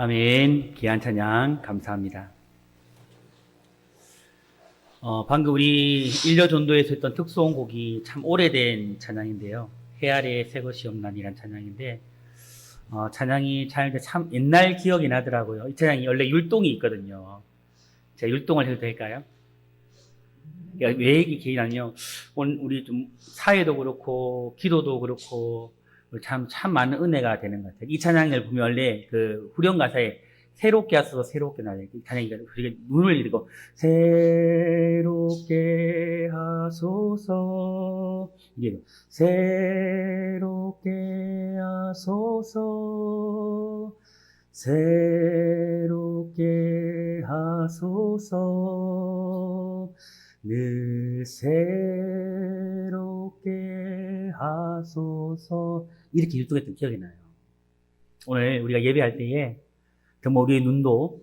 아멘. 귀한 찬양 감사합니다. 방금 우리 일려전도에서 했던 특송곡이 참 오래된 찬양인데요. 해 아래 새 것이 없나니란 찬양인데 찬양이 참 옛날 기억이 나더라고요. 이 찬양이 원래 율동이 있거든요. 제가 율동을 해도 될까요? 왜 이 기억이 나냐면 오늘 우리 좀 사회도 그렇고 기도도 그렇고 참 많은 은혜가 되는 것 같아요. 이 찬양을 보면 원래 그 후렴 가사에 새롭게 하소서 새롭게 나요. 이 찬양이 우리가 눈을 읽고 새롭게 하소서 이게 새롭게 하소서 새롭게 하소서 늘 새롭게 하소서 이렇게 율동했던 기억이 나요. 오늘 우리가 예배할 때에 정말 우리의 눈도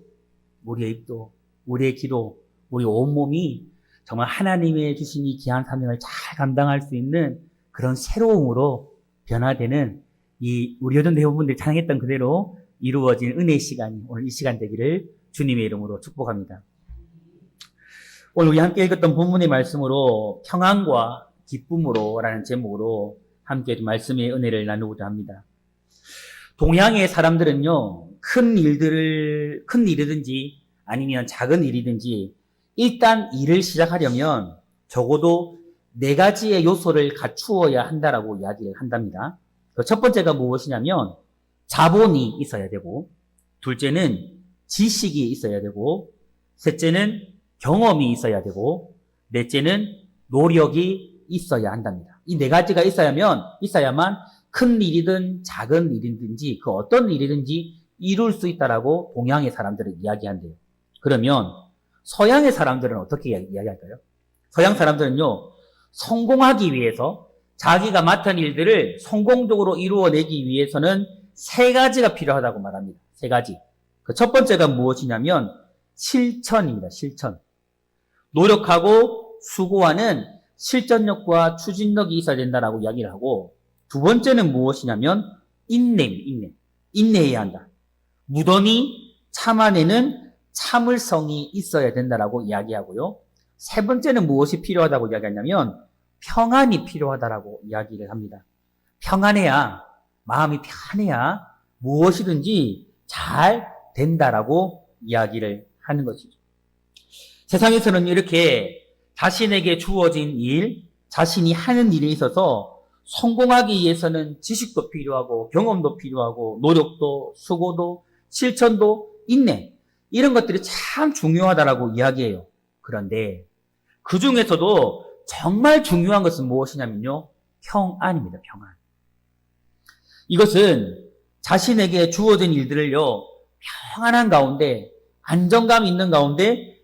우리의 입도 우리의 기도 우리 온몸이 정말 하나님의 주신 이 귀한 사명을 잘 감당할 수 있는 그런 새로움으로 변화되는 이 우리 여전도 회원분들이 찬양했던 그대로 이루어진 은혜의 시간이 오늘 이 시간 되기를 주님의 이름으로 축복합니다. 오늘 우리 함께 읽었던 본문의 말씀으로 평안과 기쁨으로 라는 제목으로 함께 말씀의 은혜를 나누고자 합니다. 동양의 사람들은요, 큰 일이든지 아니면 작은 일이든지 일단 일을 시작하려면 적어도 4가지의 요소를 갖추어야 한다라고 이야기를 한답니다. 첫 번째가 무엇이냐면 자본이 있어야 되고, 둘째는 지식이 있어야 되고, 셋째는 경험이 있어야 되고, 넷째는 노력이 있어야 한답니다. 이 4가지가 있어야만 큰 일이든 작은 일이든지 그 어떤 일이든지 이룰 수 있다라고 동양의 사람들은 이야기한대요. 그러면 서양의 사람들은 어떻게 이야기할까요? 서양 사람들은요, 성공하기 위해서 자기가 맡은 일들을 성공적으로 이루어내기 위해서는 3가지가 필요하다고 말합니다. 3가지. 그 첫 번째가 무엇이냐면 실천입니다. 실천. 노력하고 수고하는 실전력과 추진력이 있어야 된다라고 이야기를 하고, 두 번째는 무엇이냐면 인내입니다. 인내해야 한다. 무던히 참아내는 참을성이 있어야 된다라고 이야기하고요. 세 번째는 무엇이 필요하다고 이야기하냐면 평안이 필요하다라고 이야기를 합니다. 평안해야, 마음이 편해야 무엇이든지 잘 된다라고 이야기를 하는 것이죠. 세상에서는 이렇게 자신에게 주어진 일, 자신이 하는 일에 있어서 성공하기 위해서는 지식도 필요하고 경험도 필요하고 노력도 수고도 실천도 인내 이런 것들이 참 중요하다라고 이야기해요. 그런데 그 중에서도 정말 중요한 것은 무엇이냐면요, 평안입니다. 평안. 이것은 자신에게 주어진 일들을요, 평안한 가운데 안정감 있는 가운데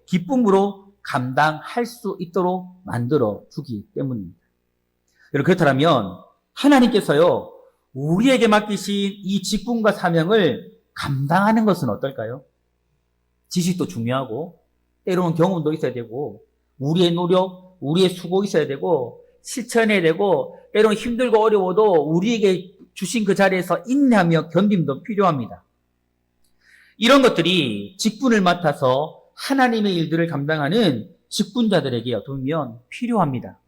기쁨으로 감당할 수 있도록 만들어 주기 때문입니다. 여러분, 그렇다면 하나님께서요, 우리에게 맡기신 이 직분과 사명을 감당하는 것은 어떨까요? 지식도 중요하고 때로는 경험도 있어야 되고 우리의 노력, 우리의 수고 있어야 되고 실천해야 되고 때로는 힘들고 어려워도 우리에게 주신 그 자리에서 인내하며 견딤도 필요합니다. 이런 것들이 직분을 맡아서 하나님의 일들을 감당하는 직분자들에게 보면 필요합니다.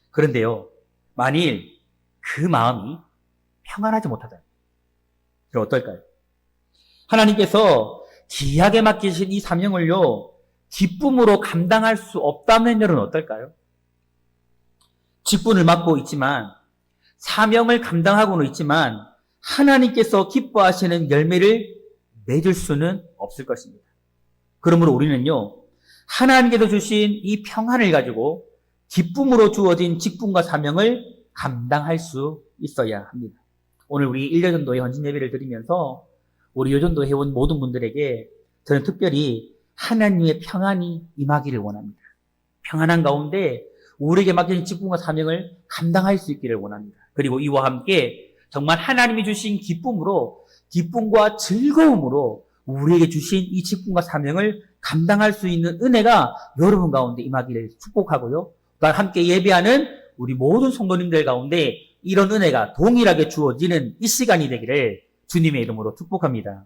그런데요, 만일 그 마음이 평안하지 못하다. 그럼 어떨까요? 하나님께서 귀하게 맡기신 이 사명을요, 기쁨으로 감당할 수 없다면은 어떨까요? 직분을 맡고 있지만, 사명을 감당하고는 있지만, 하나님께서 기뻐하시는 열매를 맺을 수는 없을 것입니다. 그러므로 우리는요, 하나님께서 주신 이 평안을 가지고 기쁨으로 주어진 직분과 사명을 감당할 수 있어야 합니다. 오늘 우리 1년전도의 헌신 예배를 드리면서 우리 요전도 해온 모든 분들에게 저는 특별히 하나님의 평안이 임하기를 원합니다. 평안한 가운데 우리에게 맡겨진 직분과 사명을 감당할 수 있기를 원합니다. 그리고 이와 함께 정말 하나님이 주신 기쁨과 즐거움으로 우리에게 주신 이 직분과 사명을 감당할 수 있는 은혜가 여러분 가운데 임하기를 축복하고요. 또한 함께 예배하는 우리 모든 성도님들 가운데 이런 은혜가 동일하게 주어지는 이 시간이 되기를 주님의 이름으로 축복합니다.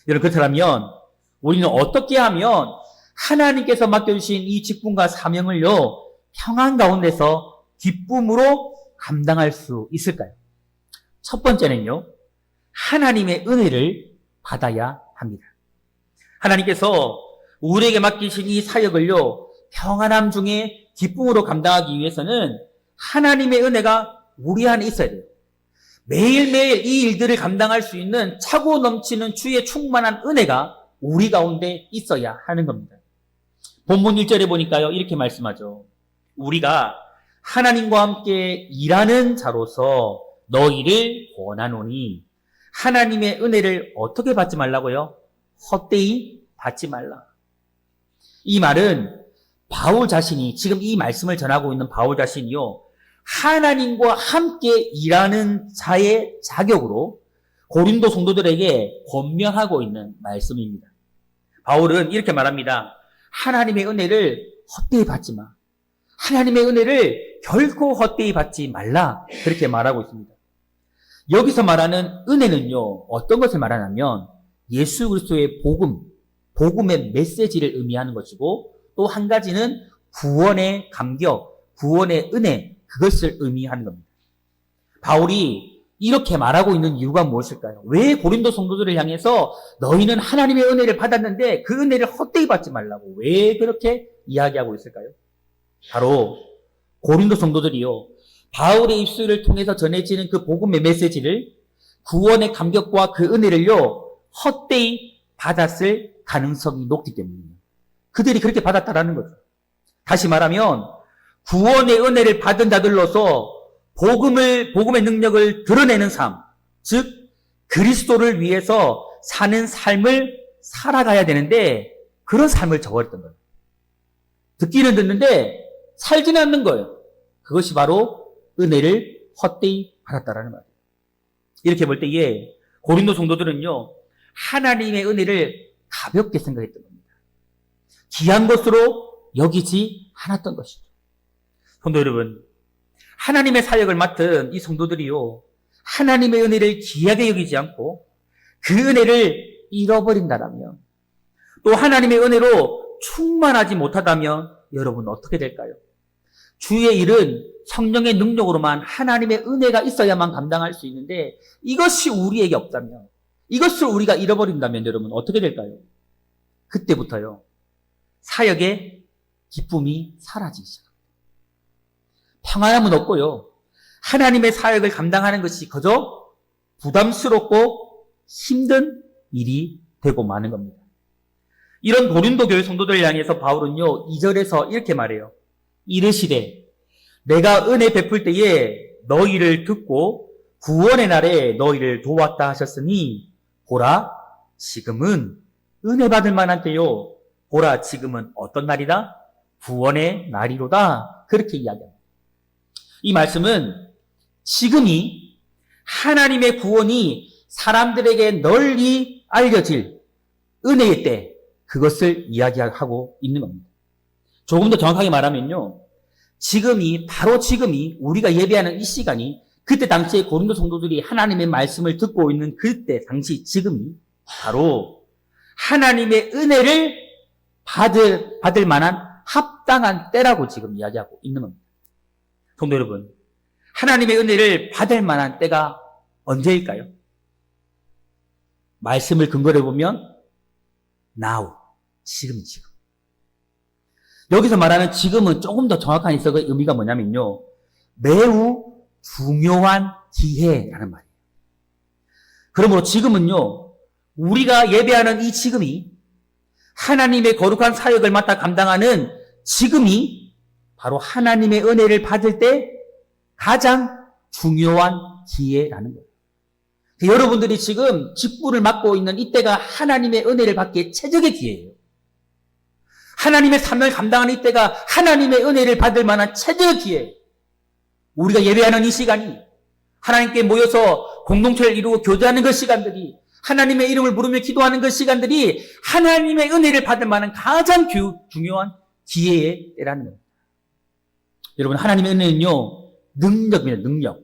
여러분, 그렇다면 우리는 어떻게 하면 하나님께서 맡겨주신 이 직분과 사명을요, 평안 가운데서 기쁨으로 감당할 수 있을까요? 첫 번째는요, 하나님의 은혜를 받아야 합니다. 하나님께서 우리에게 맡기신 이 사역을요, 평안함 중에 기쁨으로 감당하기 위해서는 하나님의 은혜가 우리 안에 있어야 돼요. 매일매일 이 일들을 감당할 수 있는 차고 넘치는 주의 충만한 은혜가 우리 가운데 있어야 하는 겁니다. 본문 1절에 보니까요, 이렇게 말씀하죠. 우리가 하나님과 함께 일하는 자로서 너희를 권하노니 하나님의 은혜를 어떻게 받지 말라고요? 헛되이 받지 말라. 이 말은 바울 자신이, 지금 이 말씀을 전하고 있는 바울 자신이요, 하나님과 함께 일하는 자의 자격으로 고린도 성도들에게 권면하고 있는 말씀입니다. 바울은 이렇게 말합니다. 하나님의 은혜를 헛되이 받지 마. 하나님의 은혜를 결코 헛되이 받지 말라. 그렇게 말하고 있습니다. 여기서 말하는 은혜는요, 어떤 것을 말하냐면 예수 그리스도의 복음의 메시지를 의미하는 것이고, 또 한 가지는 구원의 감격, 구원의 은혜, 그것을 의미하는 겁니다. 바울이 이렇게 말하고 있는 이유가 무엇일까요? 왜 고린도 성도들을 향해서 너희는 하나님의 은혜를 받았는데 그 은혜를 헛되이 받지 말라고 왜 그렇게 이야기하고 있을까요? 바로 고린도 성도들이요, 바울의 입술을 통해서 전해지는 그 복음의 메시지를, 구원의 감격과 그 은혜를요, 헛되이 받았을 가능성이 높기 때문이에요. 그들이 그렇게 받았다라는 거죠. 다시 말하면 구원의 은혜를 받은 자들로서 복음의 능력을 드러내는 삶, 즉 그리스도를 위해서 사는 삶을 살아가야 되는데 그런 삶을 저버렸던 거예요. 듣기는 듣는데 살지는 않는 거예요. 그것이 바로 은혜를 헛되이 받았다라는 말이에요. 이렇게 볼 때에 고린도 성도들은요, 하나님의 은혜를 가볍게 생각했던 겁니다. 귀한 것으로 여기지 않았던 것이죠. 성도 여러분, 하나님의 사역을 맡은 이 성도들이요, 하나님의 은혜를 귀하게 여기지 않고 그 은혜를 잃어버린다면, 또 하나님의 은혜로 충만하지 못하다면 여러분 어떻게 될까요? 주의 일은 성령의 능력으로만 하나님의 은혜가 있어야만 감당할 수 있는데 이것이 우리에게 없다면, 이것을 우리가 잃어버린다면 여러분 어떻게 될까요? 그때부터요, 사역의 기쁨이 사라지기 시작합니다. 평안함은 없고요, 하나님의 사역을 감당하는 것이 그저 부담스럽고 힘든 일이 되고 마는 겁니다. 이런 고린도 교회 성도들을 향해서 바울은요, 2절에서 이렇게 말해요. 이르시되 내가 은혜 베풀 때에 너희를 듣고 구원의 날에 너희를 도왔다 하셨으니 보라 지금은 은혜 받을 만한 때요, 보라 지금은 어떤 날이다? 구원의 날이로다. 그렇게 이야기합니다. 이 말씀은 지금이 하나님의 구원이 사람들에게 널리 알려질 은혜의 때, 그것을 이야기하고 있는 겁니다. 조금 더 정확하게 말하면요, 바로 지금이 우리가 예배하는 이 시간이, 그때 당시에 고린도 성도들이 하나님의 말씀을 듣고 있는 그때 당시 지금이 바로 하나님의 은혜를 받을 만한 합당한 때라고 지금 이야기하고 있는 겁니다. 성도 여러분, 하나님의 은혜를 받을 만한 때가 언제일까요? 말씀을 근거로 보면 now, 지금. 여기서 말하는 지금은 조금 더 정확한 해석의 의미가 뭐냐면요, 매우 중요한 기회라는 말이에요. 그러므로 지금은요, 우리가 예배하는 이 지금이, 하나님의 거룩한 사역을 맡아 감당하는 지금이 바로 하나님의 은혜를 받을 때 가장 중요한 기회라는 거예요. 여러분들이 지금 직분을 맡고 있는 이때가 하나님의 은혜를 받기에 최적의 기회예요. 하나님의 사명을 감당하는 이때가 하나님의 은혜를 받을 만한 최적의 기회예요. 우리가 예배하는 이 시간이, 하나님께 모여서 공동체를 이루고 교제하는 그 시간들이, 하나님의 이름을 부르며 기도하는 그 시간들이 하나님의 은혜를 받을 만한 가장 중요한 기회의 때라는 겁니다. 여러분, 하나님의 은혜는요, 능력입니다. 능력.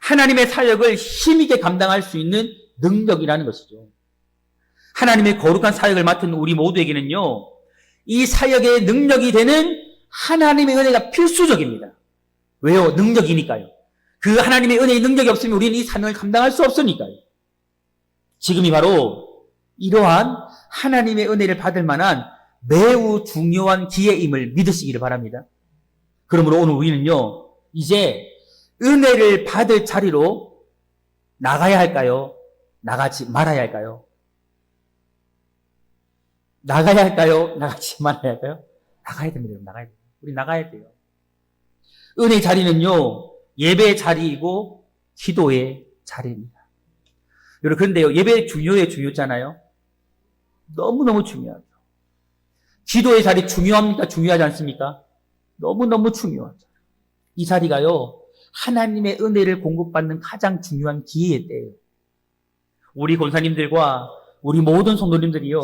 하나님의 사역을 힘있게 감당할 수 있는 능력이라는 것이죠. 하나님의 거룩한 사역을 맡은 우리 모두에게는요, 이 사역의 능력이 되는 하나님의 은혜가 필수적입니다. 왜요? 능력이니까요. 그 하나님의 은혜의 능력이 없으면 우리는 이 사명을 감당할 수 없으니까요. 지금이 바로 이러한 하나님의 은혜를 받을 만한 매우 중요한 기회임을 믿으시기를 바랍니다. 그러므로 오늘 우리는요, 이제 은혜를 받을 자리로 나가야 할까요? 나가지 말아야 할까요? 나가야 할까요? 나가지 말아야 할까요? 나가야 됩니다. 나가야 돼요. 우리 나가야 돼요. 은혜의 자리는요, 예배의 자리이고 기도의 자리입니다. 여러분, 그런데요, 예배 중요했잖아요. 너무너무 중요하죠. 기도의 자리 중요합니까? 중요하지 않습니까? 너무너무 중요하죠. 이 자리가요, 하나님의 은혜를 공급받는 가장 중요한 기회의 때예요. 우리 권사님들과 우리 모든 성도님들이요,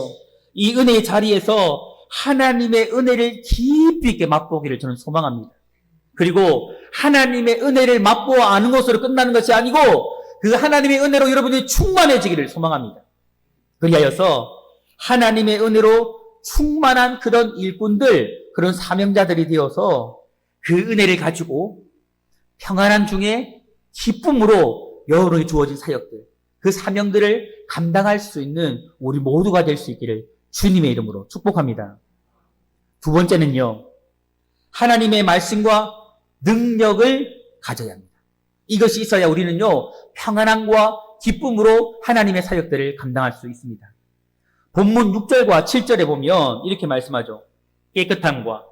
이 은혜의 자리에서 하나님의 은혜를 깊이 있게 맛보기를 저는 소망합니다. 그리고 하나님의 은혜를 맛보아 아는 것으로 끝나는 것이 아니고 그 하나님의 은혜로 여러분이 충만해지기를 소망합니다. 그리하여서 하나님의 은혜로 충만한 그런 일꾼들, 그런 사명자들이 되어서 그 은혜를 가지고 평안한 중에 기쁨으로 여러분에게 주어진 사역들, 그 사명들을 감당할 수 있는 우리 모두가 될 수 있기를 주님의 이름으로 축복합니다. 두 번째는요, 하나님의 말씀과 능력을 가져야 합니다. 이것이 있어야 우리는요, 평안함과 기쁨으로 하나님의 사역들을 감당할 수 있습니다. 본문 6절과 7절에 보면 이렇게 말씀하죠. 깨끗함과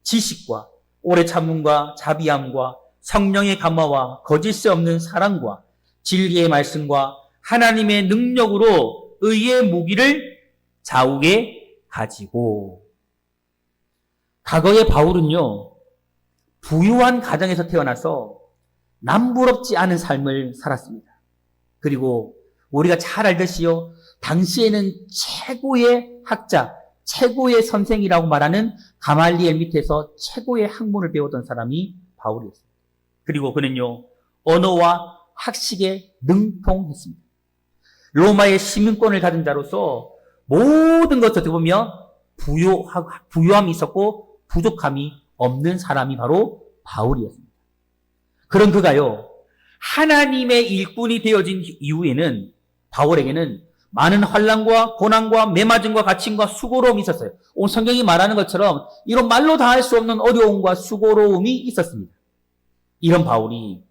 지식과 오래 참음과 자비함과 성령의 감화와 거짓이 없는 사랑과 진리의 말씀과 하나님의 능력으로 의의 무기를 좌우에 가지고. 과거의 바울은요, 부유한 가정에서 태어나서 남부럽지 않은 삶을 살았습니다. 그리고 우리가 잘 알듯이요, 당시에는 최고의 학자, 최고의 선생이라고 말하는 가말리엘 밑에서 최고의 학문을 배웠던 사람이 바울이었습니다. 그리고 그는요, 언어와 학식에 능통했습니다. 로마의 시민권을 가진 자로서 모든 것을 어떻게 보면 부유함이 있었고 부족함이 없는 사람이 바로 바울이었습니다. 그런 그가요, 하나님의 일꾼이 되어진 이후에는 바울에게는 많은 환난과 고난과 매맞음과 갇힘과 수고로움이 있었어요. 오늘 성경이 말하는 것처럼 이런 말로 다 할 수 없는 어려움과 수고로움이 있었습니다. 이런 바울이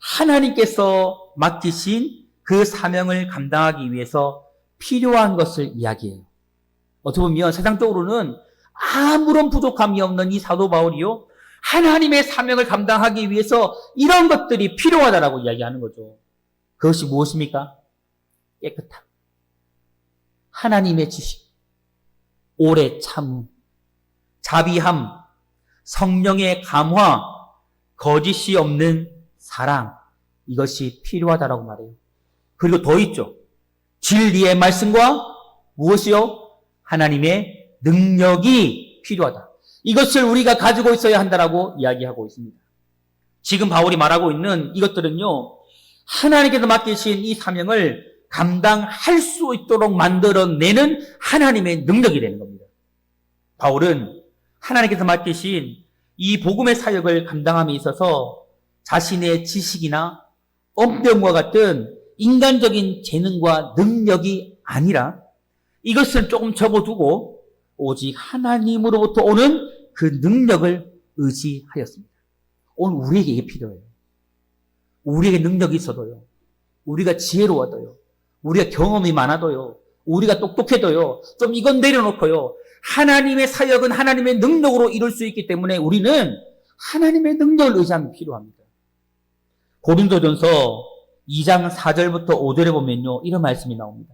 하나님께서 맡기신 그 사명을 감당하기 위해서 필요한 것을 이야기해요. 어떻게 보면 세상적으로는 아무런 부족함이 없는 이 사도 바울이요, 하나님의 사명을 감당하기 위해서 이런 것들이 필요하다라고 이야기하는 거죠. 그것이 무엇입니까? 깨끗함, 하나님의 지식, 오래 참음, 자비함, 성령의 감화, 거짓이 없는 사랑, 이것이 필요하다라고 말해요. 그리고 더 있죠. 진리의 말씀과 무엇이요? 하나님의 능력이 필요하다. 이것을 우리가 가지고 있어야 한다라고 이야기하고 있습니다. 지금 바울이 말하고 있는 이것들은요, 하나님께서 맡기신 이 사명을 감당할 수 있도록 만들어내는 하나님의 능력이 되는 겁니다. 바울은 하나님께서 맡기신 이 복음의 사역을 감당함에 있어서 자신의 지식이나 언변과 같은 인간적인 재능과 능력이 아니라 이것을 조금 접어두고 오직 하나님으로부터 오는 그 능력을 의지하였습니다. 오늘 우리에게 이게 필요해요. 우리에게 능력이 있어도요, 우리가 지혜로워도요, 우리가 경험이 많아도요, 우리가 똑똑해도요, 좀 이건 내려놓고요, 하나님의 사역은 하나님의 능력으로 이룰 수 있기 때문에 우리는 하나님의 능력을 의지하면 필요합니다. 고린도전서 2장 4절부터 5절에 보면요, 이런 말씀이 나옵니다.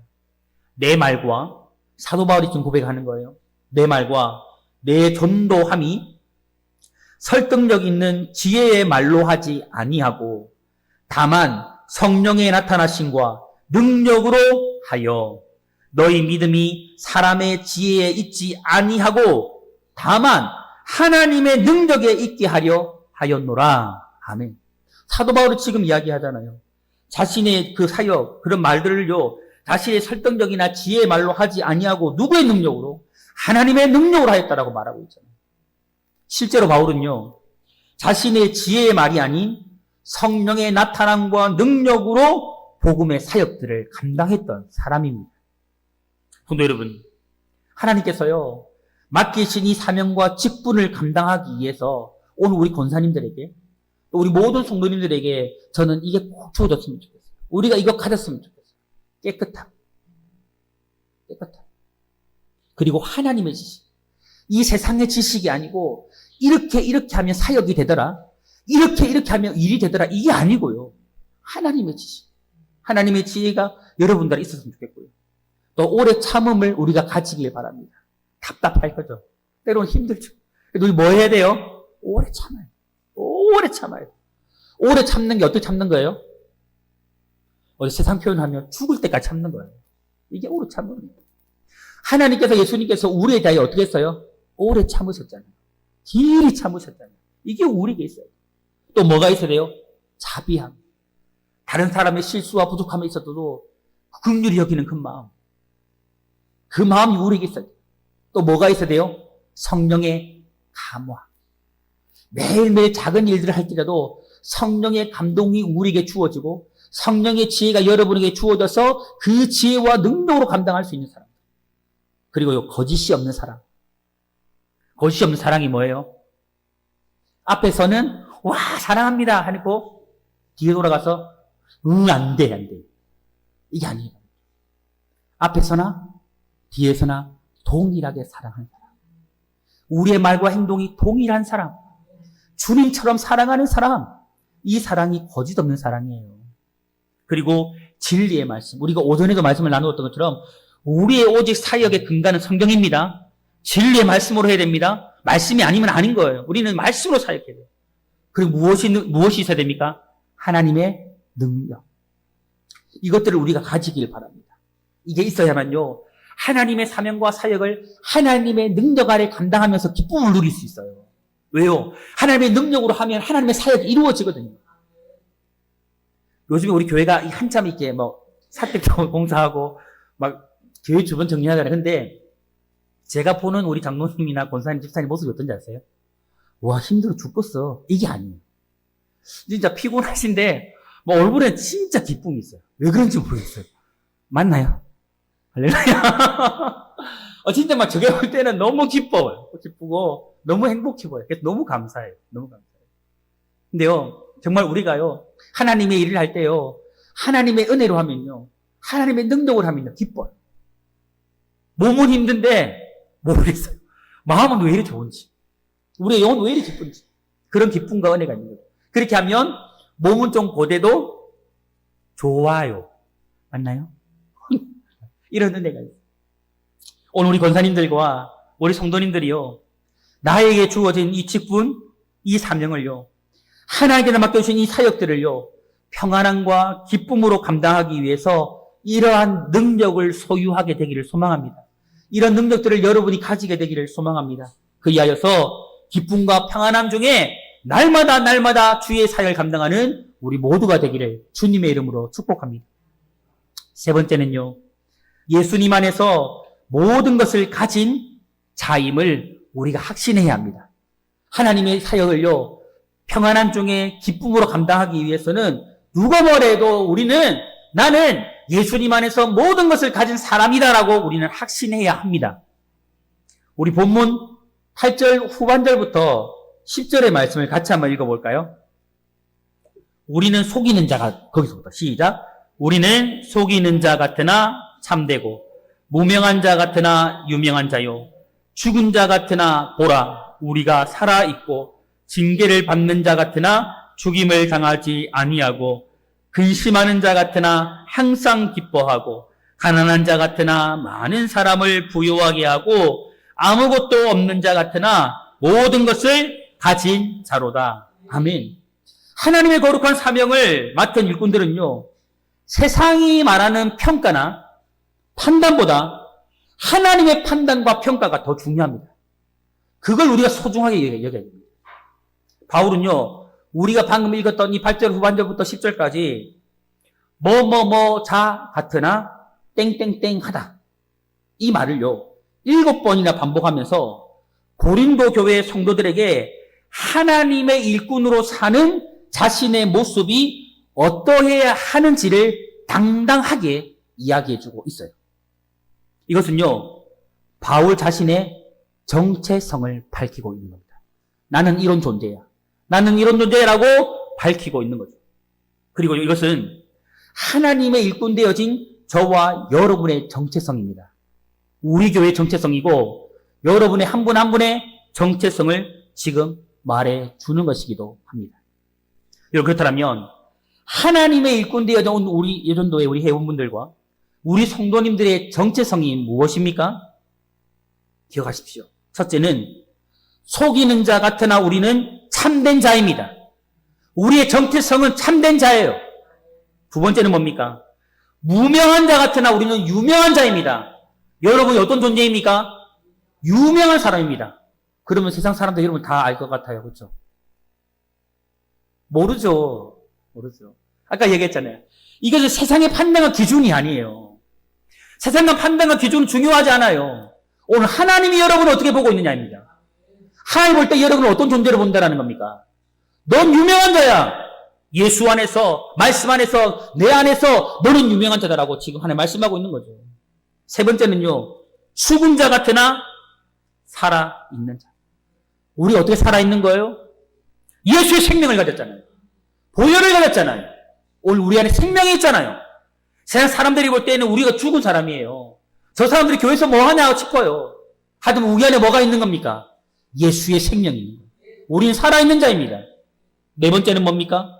내 말과, 사도 바울이 지금 고백하는 거예요. 내 말과 내 전도함이 설득력 있는 지혜의 말로 하지 아니하고 다만 성령의 나타나심과 능력으로 하여 너희 믿음이 사람의 지혜에 있지 아니하고 다만 하나님의 능력에 있게 하려 하였노라. 아멘. 사도 바울이 지금 이야기하잖아요. 자신의 그 사역, 그런 말들을요, 자신의 설득력이나 지혜의 말로 하지 아니하고 누구의 능력으로? 하나님의 능력으로 하였다라고 말하고 있잖아요. 실제로 바울은요, 자신의 지혜의 말이 아닌 성령의 나타남과 능력으로 복음의 사역들을 감당했던 사람입니다. 성도 여러분, 하나님께서요, 맡기신 이 사명과 직분을 감당하기 위해서 오늘 우리 권사님들에게, 또 우리 모든 성도님들에게 저는 이게 꼭 주어졌으면 좋겠어요. 우리가 이거 가졌으면 좋겠어요. 깨끗함. 그리고 하나님의 지식. 이 세상의 지식이 아니고 이렇게 하면 사역이 되더라. 이렇게 하면 일이 되더라. 이게 아니고요. 하나님의 지식. 하나님의 지혜가 여러분들에 있었으면 좋겠고요. 또 오래 참음을 우리가 가지길 바랍니다. 답답할 거죠. 때로는 힘들죠. 그래도 우리 뭐 해야 돼요? 오래 참아요. 오래 참는 게 어떻게 참는 거예요? 세상 표현하면 죽을 때까지 참는 거예요. 이게 오래 참음이에요. 하나님께서, 예수님께서 우리에 대하여 어떻게 했어요? 오래 참으셨잖아요. 길이 참으셨잖아요. 이게 우리에게 있어요. 또 뭐가 있어야 돼요? 자비함. 다른 사람의 실수와 부족함이 있어도 긍휼히 여기는 그 마음. 그 마음이 우리에게 있어요. 또 뭐가 있어야 돼요? 성령의 감화. 매일매일 작은 일들을 할지라도 성령의 감동이 우리에게 주어지고 성령의 지혜가 여러분에게 주어져서 그 지혜와 능력으로 감당할 수 있는 사람. 그리고요, 거짓이 없는 사랑. 거짓이 없는 사랑이 뭐예요? 앞에서는 와 사랑합니다 하고 뒤에 돌아가서 안 돼. 이게 아니에요. 앞에서나 뒤에서나 동일하게 사랑하는 사람. 우리의 말과 행동이 동일한 사람. 주님처럼 사랑하는 사람. 이 사랑이 거짓 없는 사랑이에요. 그리고 진리의 말씀. 우리가 오전에도 말씀을 나누었던 것처럼 우리의 오직 사역의 근간은 성경입니다. 진리의 말씀으로 해야 됩니다. 말씀이 아니면 아닌 거예요. 우리는 말씀으로 사역해야 돼요. 그리고 무엇이 있어야 됩니까? 하나님의 능력. 이것들을 우리가 가지길 바랍니다. 이게 있어야만요, 하나님의 사명과 사역을 하나님의 능력 아래 감당하면서 기쁨을 누릴 수 있어요. 왜요? 하나님의 능력으로 하면 하나님의 사역이 이루어지거든요. 요즘에 우리 교회가 한참 이렇게 사택도 공사하고 교회 주변 정리하잖아요. 근데 제가 보는 우리 장로님이나 권사님, 집사님 모습이 어떤지 아세요? 와, 힘들어 죽겠어. 이게 아니에요. 진짜 피곤하신데 얼굴에 진짜 기쁨이 있어요. 왜 그런지 모르겠어요. 맞나요? 할렐루야. 진짜 저게 볼 때는 너무 기뻐요. 기쁘고 너무 행복해 보여요. 그래서 너무 감사해요. 근데요, 정말 우리가요, 하나님의 일을 할 때요, 하나님의 은혜로 하면요, 하나님의 능력을 하면요, 기뻐요. 몸은 힘든데 모르겠어요. 마음은 왜 이리 좋은지, 우리의 영은 왜 이리 기쁜지, 그런 기쁨과 은혜가 있는 거예요. 그렇게 하면 몸은 좀 고대도 좋아요. 맞나요? 이런 은혜가 있어요. 오늘 우리 권사님들과 우리 성도님들이요, 나에게 주어진 이 직분, 이 사명을요, 하나님께서 맡겨주신 이 사역들을요, 평안함과 기쁨으로 감당하기 위해서 이러한 능력을 소유하게 되기를 소망합니다. 이런 능력들을 여러분이 가지게 되기를 소망합니다. 그리하여서 기쁨과 평안함 중에 날마다 주의 사역을 감당하는 우리 모두가 되기를 주님의 이름으로 축복합니다. 세 번째는요, 예수님 안에서 모든 것을 가진 자임을 우리가 확신해야 합니다. 하나님의 사역을요, 평안함 중에 기쁨으로 감당하기 위해서는 누가 뭐래도 나는 예수님 안에서 모든 것을 가진 사람이다라고 우리는 확신해야 합니다. 우리 본문 8절 후반절부터 10절의 말씀을 같이 한번 읽어볼까요? 우리는 속이는 자가, 거기서부터 시작. 우리는 속이는 자 같으나 참되고 무명한 자 같으나 유명한 자요, 죽은 자 같으나 보라 우리가 살아있고 징계를 받는 자 같으나 죽임을 당하지 아니하고 근심하는 자 같으나 항상 기뻐하고 가난한 자 같으나 많은 사람을 부유하게 하고 아무것도 없는 자 같으나 모든 것을 가진 자로다. 아멘. 하나님의 거룩한 사명을 맡은 일꾼들은요, 세상이 말하는 평가나 판단보다 하나님의 판단과 평가가 더 중요합니다. 그걸 우리가 소중하게 여겨야 됩니다. 바울은요, 우리가 방금 읽었던 이 8절 후반절부터 10절까지 자 같으나 땡땡땡 하다. 이 말을요, 7번이나 반복하면서 고린도 교회의 성도들에게 하나님의 일꾼으로 사는 자신의 모습이 어떠해야 하는지를 당당하게 이야기해주고 있어요. 이것은요, 바울 자신의 정체성을 밝히고 있는 겁니다. 나는 이런 존재야. 나는 이런 존재라고 밝히고 있는 거죠. 그리고 이것은 하나님의 일꾼 되어진 저와 여러분의 정체성입니다. 우리 교회의 정체성이고 여러분의 한 분 한 분의 정체성을 지금 말해주는 것이기도 합니다. 여러분, 그렇다면 하나님의 일꾼 되어진 우리 예전도의 우리 회원분들과 우리 성도님들의 정체성이 무엇입니까? 기억하십시오. 첫째는 속이는 자 같으나 우리는 참된 자입니다. 우리의 정체성은 참된 자예요. 두 번째는 뭡니까? 무명한 자 같으나 우리는 유명한 자입니다. 여러분이 어떤 존재입니까? 유명한 사람입니다. 그러면 세상 사람들 여러분 다 알 것 같아요. 그렇죠? 모르죠. 아까 얘기했잖아요. 이것은 세상의 판단과 기준이 아니에요. 세상과 판단과 기준은 중요하지 않아요. 오늘 하나님이 여러분을 어떻게 보고 있느냐입니다. 하나님 볼 때 여러분을 어떤 존재로 본다는 겁니까? 넌 유명한 자야. 예수 안에서, 말씀 안에서, 내 안에서 너는 유명한 자다라고 지금 하나님 말씀하고 있는 거죠. 세 번째는요, 죽은 자 같으나 살아있는 자. 우리 어떻게 살아있는 거예요? 예수의 생명을 가졌잖아요. 보혈을 가졌잖아요. 오늘 우리 안에 생명이 있잖아요. 세상 사람들이 볼 때는 우리가 죽은 사람이에요. 저 사람들이 교회에서 뭐 하냐 싶어요. 하여튼 우리 안에 뭐가 있는 겁니까? 예수의 생명이 있는 거예요. 우리는 살아있는 자입니다. 네 번째는 뭡니까?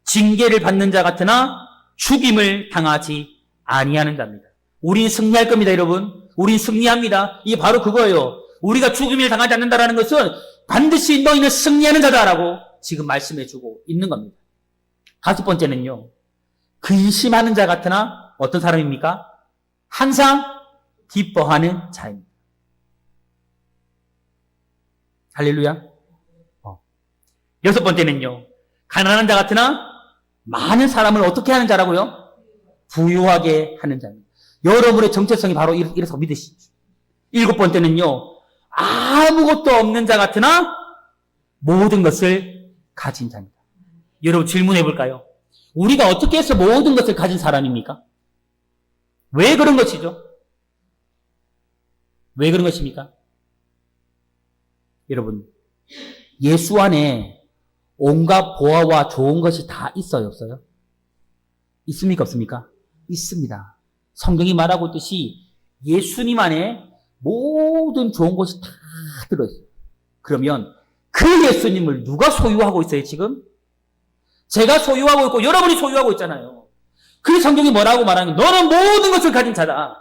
징계를 받는 자 같으나 죽임을 당하지 아니하는 자입니다. 우리는 승리할 겁니다, 여러분. 우리는 승리합니다. 이게 바로 그거예요. 우리가 죽임을 당하지 않는다는 것은 반드시 너희는 승리하는 자다라고 지금 말씀해주고 있는 겁니다. 다섯 번째는요, 근심하는 자 같으나 어떤 사람입니까? 항상 기뻐하는 자입니다. 할렐루야. 여섯 번째는요, 가난한 자 같으나 많은 사람을 어떻게 하는 자라고요? 부유하게 하는 자입니다. 여러분의 정체성이 바로 이래서 믿으시죠. 일곱 번째는요, 아무것도 없는 자 같으나 모든 것을 가진 자입니다. 여러분 질문해 볼까요? 우리가 어떻게 해서 모든 것을 가진 사람입니까? 왜 그런 것이죠? 왜 그런 것입니까? 여러분, 예수 안에 온갖 보화와 좋은 것이 다 있어요, 없어요? 있습니까, 없습니까? 있습니다. 성경이 말하고 있듯이 예수님 안에 모든 좋은 것이 다 들어있어요. 그러면 그 예수님을 누가 소유하고 있어요, 지금? 제가 소유하고 있고 여러분이 소유하고 있잖아요. 그 성경이 뭐라고 말하는 거예요? 너는 모든 것을 가진 자다.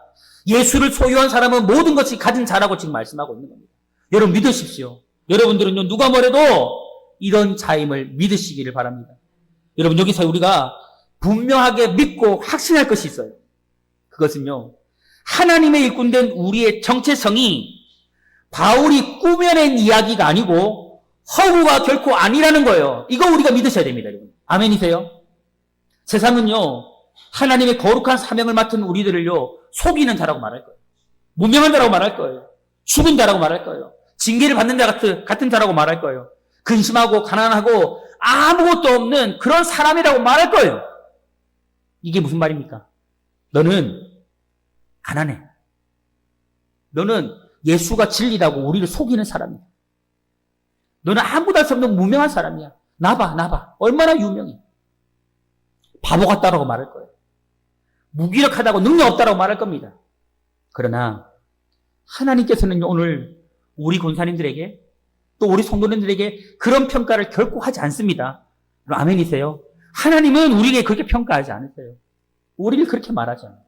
예수를 소유한 사람은 모든 것이 가진 자라고 지금 말씀하고 있는 겁니다. 여러분 믿으십시오. 여러분들은요, 누가 뭐래도 이런 자임을 믿으시기를 바랍니다. 여러분, 여기서 우리가 분명하게 믿고 확신할 것이 있어요. 그것은요, 하나님의 일꾼된 우리의 정체성이 바울이 꾸며낸 이야기가 아니고 허구가 결코 아니라는 거예요. 이거 우리가 믿으셔야 됩니다, 여러분. 아멘이세요? 세상은요, 하나님의 거룩한 사명을 맡은 우리들을요, 속이는 자라고 말할 거예요. 무명한 자라고 말할 거예요. 죽은 자라고 말할 거예요. 징계를 받는 자 같은 자라고 말할 거예요. 근심하고 가난하고 아무것도 없는 그런 사람이라고 말할 거예요. 이게 무슨 말입니까? 너는 가난해. 너는 예수가 진리라고 우리를 속이는 사람이야. 너는 아무도 할 수 없는 무명한 사람이야. 나봐. 얼마나 유명해. 바보 같다라고 말할 거예요. 무기력하다고 능력 없다라고 말할 겁니다. 그러나 하나님께서는 오늘 우리 권사님들에게 또 우리 성도님들에게 그런 평가를 결코 하지 않습니다. 아멘이세요? 하나님은 우리에게 그렇게 평가하지 않으세요. 우리를 그렇게 말하지 않아요.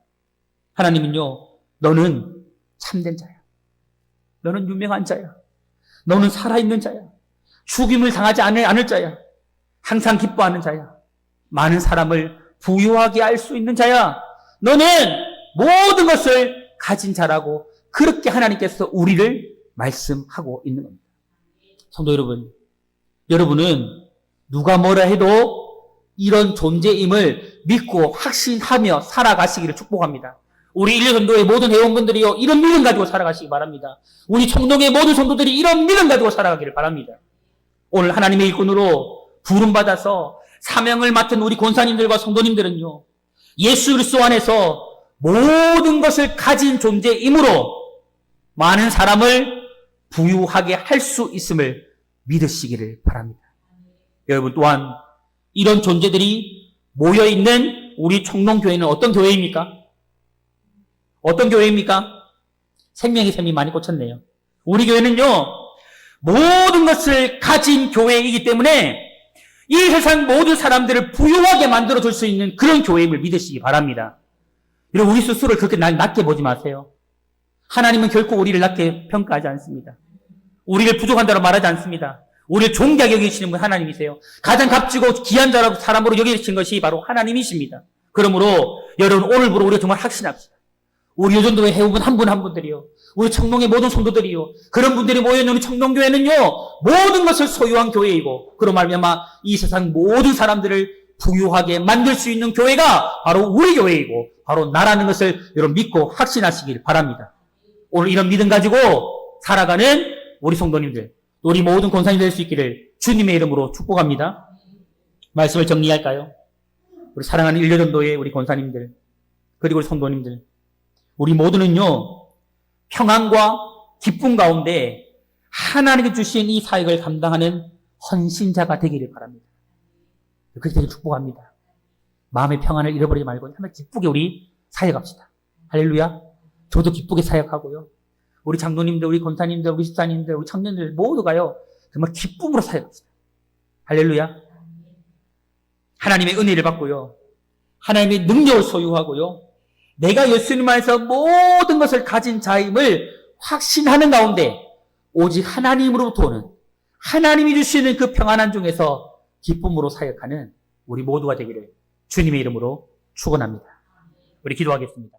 하나님은요, 너는 참된 자야. 너는 유명한 자야. 너는 살아있는 자야. 죽임을 당하지 않을 자야. 항상 기뻐하는 자야. 많은 사람을 부유하게 할 수 있는 자야. 너는 모든 것을 가진 자라고 그렇게 하나님께서 우리를 말씀하고 있는 겁니다. 성도 여러분, 여러분은 누가 뭐라 해도 이런 존재임을 믿고 확신하며 살아가시기를 축복합니다. 우리 일요전도의 모든 회원분들이요, 이런 믿음 가지고 살아가시기 바랍니다. 우리 청동의 모든 성도들이 이런 믿음 가지고 살아가기를 바랍니다. 오늘 하나님의 일꾼으로 부름받아서 사명을 맡은 우리 권사님들과 성도님들은요, 예수 그리스도 안에서 모든 것을 가진 존재이므로 많은 사람을 부유하게 할 수 있음을 믿으시기를 바랍니다. 여러분 또한 이런 존재들이 모여있는 우리 청동교회는 어떤 교회입니까? 어떤 교회입니까? 생명의 샘이 많이 꽂혔네요. 우리 교회는요, 모든 것을 가진 교회이기 때문에 이 세상 모든 사람들을 부유하게 만들어줄 수 있는 그런 교회임을 믿으시기 바랍니다. 여러분, 우리 스스로를 그렇게 낮게 보지 마세요. 하나님은 결코 우리를 낮게 평가하지 않습니다. 우리를 부족한다고 말하지 않습니다. 우리를 존귀하게 여기시는 분 하나님이세요. 가장 값지고 귀한 사람으로 여기신 것이 바로 하나님이십니다. 그러므로 여러분, 오늘부로 우리가 정말 확신합시다. 우리 요전도의 회원분 한 분 한 분들이요, 우리 청동의 모든 성도들이요, 그런 분들이 모여있는 우리 청동교회는요, 모든 것을 소유한 교회이고, 그로 말미암아 이 세상 모든 사람들을 부유하게 만들 수 있는 교회가 바로 우리 교회이고 바로 나라는 것을 여러분 믿고 확신하시길 바랍니다. 오늘 이런 믿음 가지고 살아가는 우리 성도님들, 우리 모든 권사님 될 수 있기를 주님의 이름으로 축복합니다. 말씀을 정리할까요? 우리 사랑하는 일요전도의 우리 권사님들, 그리고 우리 성도님들, 우리 모두는요, 평안과 기쁨 가운데 하나님께 주신 이 사역을 감당하는 헌신자가 되기를 바랍니다. 그렇게 되길 축복합니다. 마음의 평안을 잃어버리지 말고 정말 기쁘게 우리 사역합시다. 할렐루야. 저도 기쁘게 사역하고요. 우리 장로님들, 우리 권사님들, 우리 집사님들, 우리 청년들 모두가요, 정말 기쁨으로 사역합시다. 할렐루야. 하나님의 은혜를 받고요, 하나님의 능력을 소유하고요, 내가 예수님 안에서 모든 것을 가진 자임을 확신하는 가운데 오직 하나님으로부터 오는, 하나님이 주시는 그 평안한 중에서 기쁨으로 사역하는 우리 모두가 되기를 주님의 이름으로 축원합니다. 우리 기도하겠습니다.